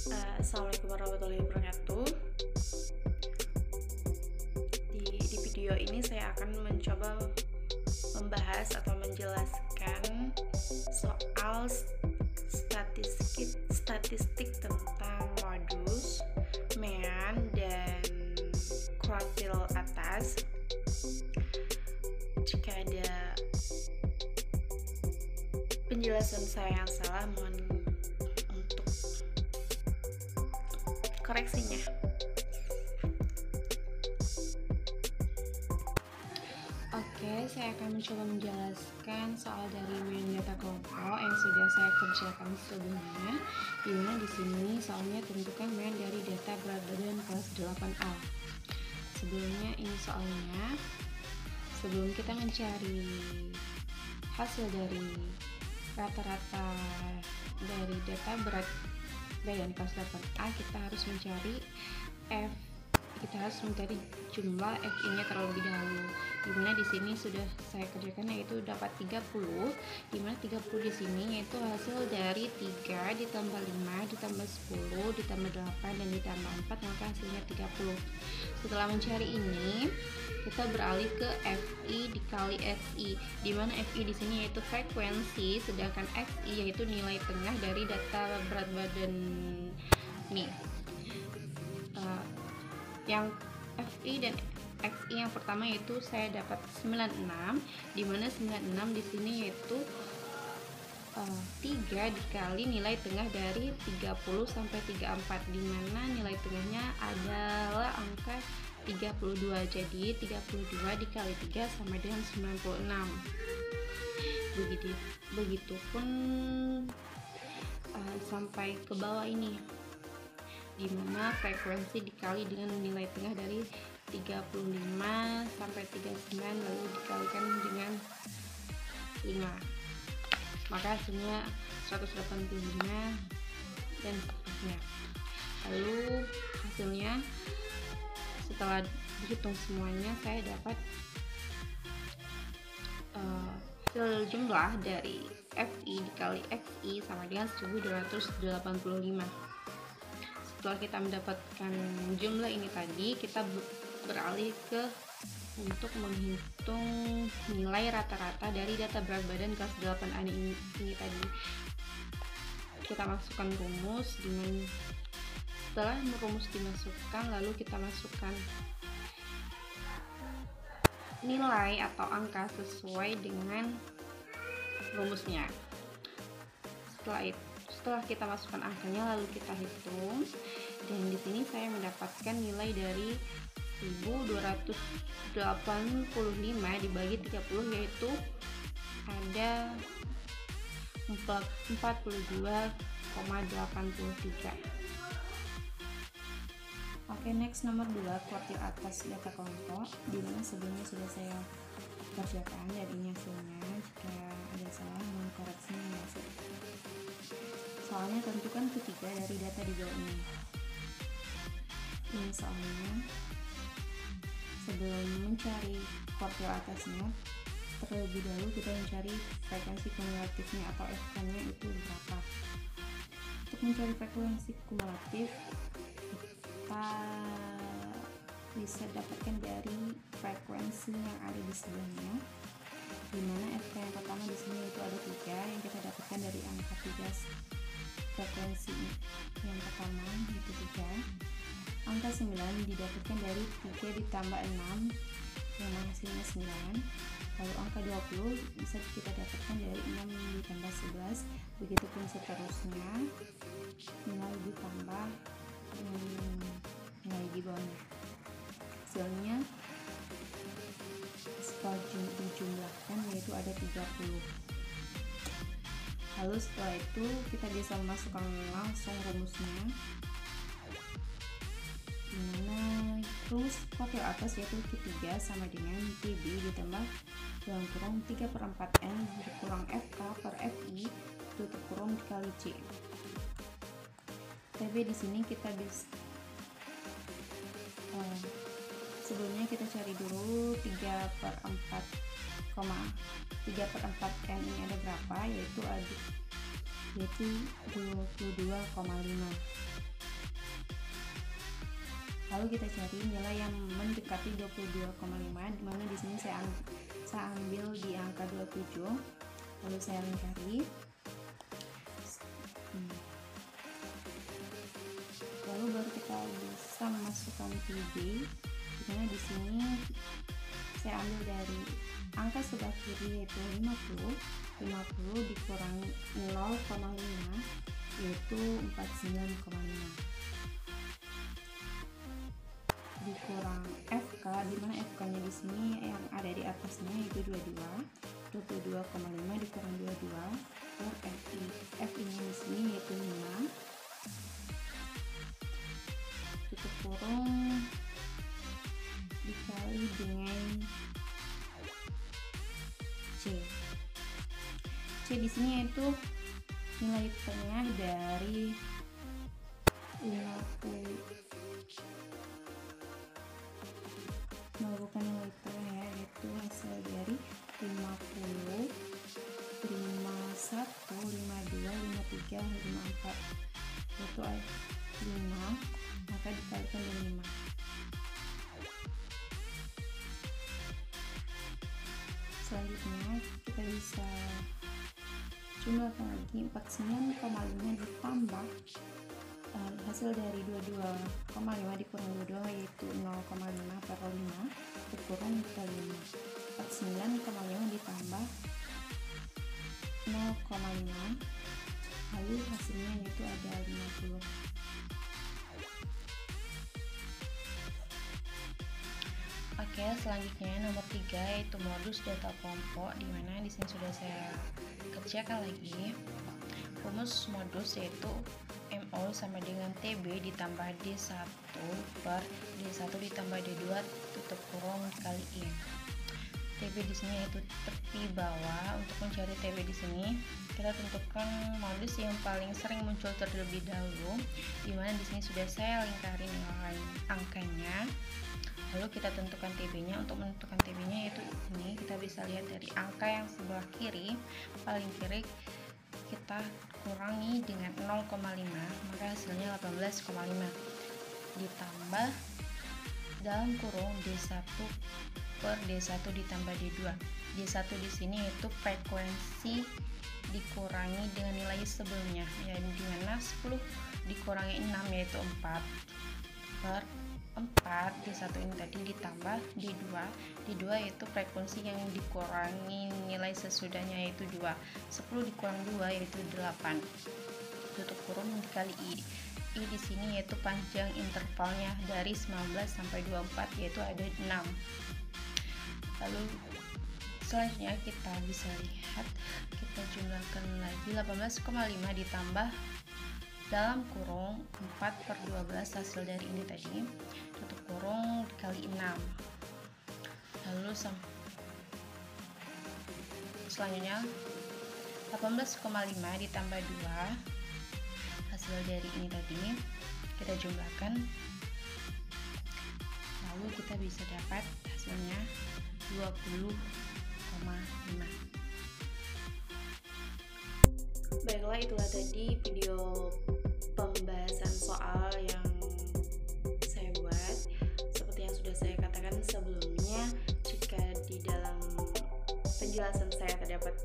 Assalamualaikum warahmatullahi wabarakatuh. Di video ini saya akan mencoba membahas atau menjelaskan soal statistik tentang modus, mean, dan kuartil atas. Jika ada penjelasan saya yang salah, mohon untuk koreksinya. Oke, saya akan mencoba menjelaskan soal dari main data kelompok yang sudah saya kerjakan sebelumnya. Dimana di sini soalnya tentukan main dari data berat badan kelas 8A. Sebelumnya ini soalnya, sebelum kita mencari hasil dari rata-rata dari data berat badan kelas 8A, kita harus mencari jumlah FI-nya terlebih dahulu. Dimana di sini sudah saya kerjakan yaitu dapat 30, dimana 30 di sini yaitu hasil dari 3 ditambah 5 ditambah 10 ditambah 8 dan ditambah 4, maka hasilnya 30. Setelah mencari ini, kita beralih ke FI dikali XI, dimana FI di sini yaitu frekuensi, sedangkan XI yaitu nilai tengah dari data berat badan nih. Yang FI dan XI yang pertama yaitu saya dapat 96, dimana 96 di sini yaitu 3 dikali nilai tengah dari 30 sampai 34, dimana nilai tengahnya adalah angka 32. Jadi 32 dikali 3 sama dengan 96. Begitupun sampai ke bawah ini, dimana frekuensi dikali dengan nilai tengah dari 35 sampai 39 lalu dikalikan dengan 5, maka hasilnya 185 dan seterusnya. Lalu hasilnya setelah dihitung semuanya, saya dapat hasil jumlah dari FI dikali XI sama dengan 1285. Setelah kita mendapatkan jumlah ini tadi, kita beralih ke untuk menghitung nilai rata-rata dari data berat badan kelas 8A ini tadi. Kita masukkan rumus, dengan setelah rumus dimasukkan, lalu kita masukkan nilai atau angka sesuai dengan rumusnya. Setelah kita masukkan angkanya, lalu kita hitung, dan di sini saya mendapatkan nilai dari 1285 dibagi 30 yaitu ada 42,83. Oke, next nomor 2, kuartil atas data kelompok, dimana sebelumnya sudah saya kerjakan dan ini hasilnya. Jika ada salah, mohon koreksinya ya. Soalnya tentukan ketiga dari data di bawah ini. Ini soalnya, sebelum mencari kuartil atasnya, terlebih dahulu kita mencari frekuensi kumulatifnya atau FK-nya itu berapa. Untuk mencari frekuensi kumulatif, kita bisa dapatkan dari frekuensi yang ada di sebelahnya, dimana FK yang pertama di sini itu ada 3 yang kita dapatkan dari angka 3. Frekuensi yang pertama itu 3. Angka 9 didapatkan dari 3 ditambah 6 yang hasilnya 9. Lalu angka 20 bisa kita dapatkan dari 6 ditambah 11. Begitupun seterusnya, nilai ditambah nilai di bawahnya. Hasilnya setelah dijumlahkan yaitu ada 30. Lalu setelah itu kita bisa memasukkan langsung rumusnya, dimana rumus kuartil atas yaitu Q3 sama dengan TB ditambah dalam kurung 3/4N dikurang FK per FI tutup kurung dikali C. TB di sini kita bisa sebelumnya kita cari dulu 3/4 N ini ada berapa, yaitu 22,5. Lalu kita cari nilai yang mendekati 22,5, dimana di sini saya ambil di angka 27. Lalu saya lingkari. Lalu baru kita bisa memasukkan PB, dimana di sini saya ambil dari angka sebelah kiri yaitu 50 dikurangi 0,5 yaitu 49,5 dikurang FK, dimana FK nya di sini yang ada di atasnya yaitu 22,5 dikurang 22 per FI nya di sini yaitu 5 tutup kurung dikali dengan C di sini yaitu nilai tengah dari 50, bukan nilai tengah ya, yaitu hasil dari 50, 51, 52, 53, 54 yaitu 5, maka dikalikan dengan 5. Selanjutnya kita bisa jumlahkan lagi 49,5 ditambah hasil dari 22,5 dikurang 22 yaitu 0,5 per 5 dikurang ke 5. 49,5 ditambah 0,5 lalu hasilnya yaitu ada 50. Oke, selanjutnya nomor 3 yaitu modus data kelompok, dimana di sini sudah saya kerjakan lagi. Rumus modus yaitu MO sama dengan TB ditambah D1 per D1 ditambah D2 tutup kurung kali I. TB di sini yaitu tepi bawah. Untuk mencari TB di sini kita tentukan modus yang paling sering muncul terlebih dahulu, dimana di sini sudah saya lingkari nilai angkanya. Lalu kita tentukan TB-nya. Untuk menentukan TB-nya yaitu ini, kita bisa lihat dari angka yang sebelah kiri, paling kiri kita kurangi dengan 0,5, maka hasilnya 18,5 ditambah dalam kurung D1 per D1 ditambah D2. D1 di sini yaitu frekuensi dikurangi dengan nilai sebelumnya, yaitu dimana 10 dikurangi 6 yaitu 4 per 4 D1 ini tadi ditambah D2 yaitu frekuensi yang dikurangi nilai sesudahnya yaitu 2. 10 dikurang 2 yaitu 8 tutup kurung dikali I. I di sini yaitu panjang intervalnya dari 19 sampai 24 yaitu ada 6. Lalu selanjutnya kita bisa lihat, kita jumlahkan lagi 18,5 ditambah dalam kurung 4 per 12 hasil dari ini tadi tutup kurung dikali 6. Lalu selanjutnya 18,5 ditambah 2 hasil dari ini tadi kita jumlahkan, lalu kita bisa dapat hasilnya 20,5. Baiklah, itulah tadi video pembahasan soal yang saya buat. Seperti yang sudah saya katakan sebelumnya, jika di dalam penjelasan saya terdapat